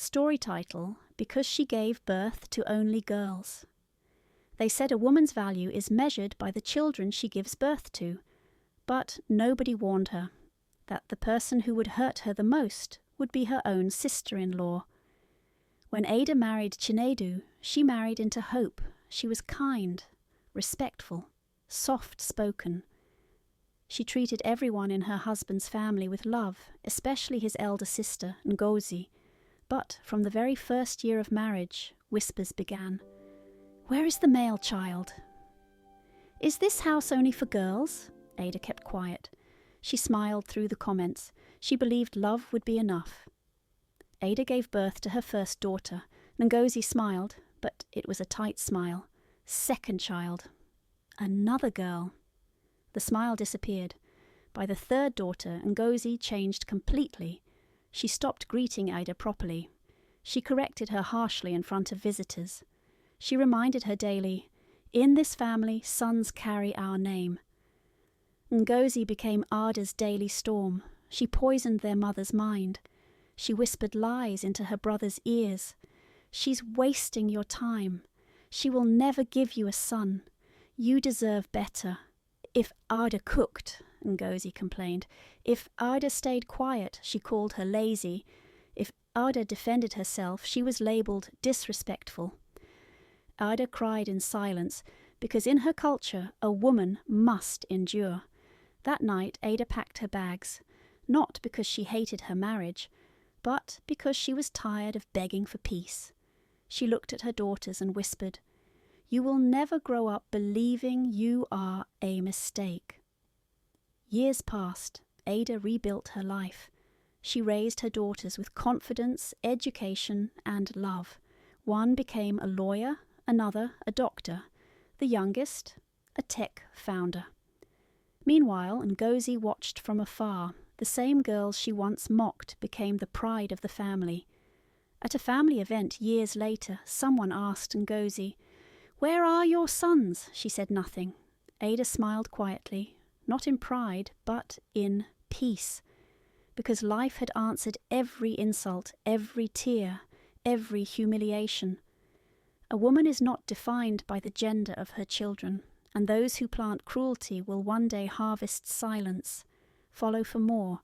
Story title, Because She Gave Birth to Only Girls. They said a woman's value is measured by the children she gives birth to, but nobody warned her that the person who would hurt her the most would be her own sister-in-law. When Ada married Chinedu, she married into hope. She was kind, respectful, soft-spoken. She treated everyone in her husband's family with love, especially his elder sister, Ngozi. But from the very first year of marriage, whispers began. "Where is the male child?" "Is this house only for girls?" Ada kept quiet. She smiled through the comments. She believed love would be enough. Ada gave birth to her first daughter. Ngozi smiled, but it was a tight smile. Second child. Another girl. The smile disappeared. By the third daughter, Ngozi changed completely. She stopped greeting Ada properly. She corrected her harshly in front of visitors. She reminded her daily, "In this family, sons carry our name." Ngozi became Ada's daily storm. She poisoned their mother's mind. She whispered lies into her brother's ears. "She's wasting your time. She will never give you a son. You deserve better." "If Ada cooked," Ngozi complained. "If Ada stayed quiet, she called her lazy. If Ada defended herself, she was labelled disrespectful." Ada cried in silence, because in her culture, a woman must endure. That night, Ada packed her bags, not because she hated her marriage, but because she was tired of begging for peace. She looked at her daughters and whispered, "You will never grow up believing you are a mistake." Years passed. Ada rebuilt her life. She raised her daughters with confidence, education, and love. One became a lawyer, another a doctor, the youngest a tech founder. Meanwhile, Ngozi watched from afar. The same girls she once mocked became the pride of the family. At a family event years later, someone asked Ngozi, "Where are your sons?" She said nothing. Ada smiled quietly, not in pride, but in peace, because life had answered every insult, every tear, every humiliation. A woman is not defined by the gender of her children, and those who plant cruelty will one day harvest silence, follow for more,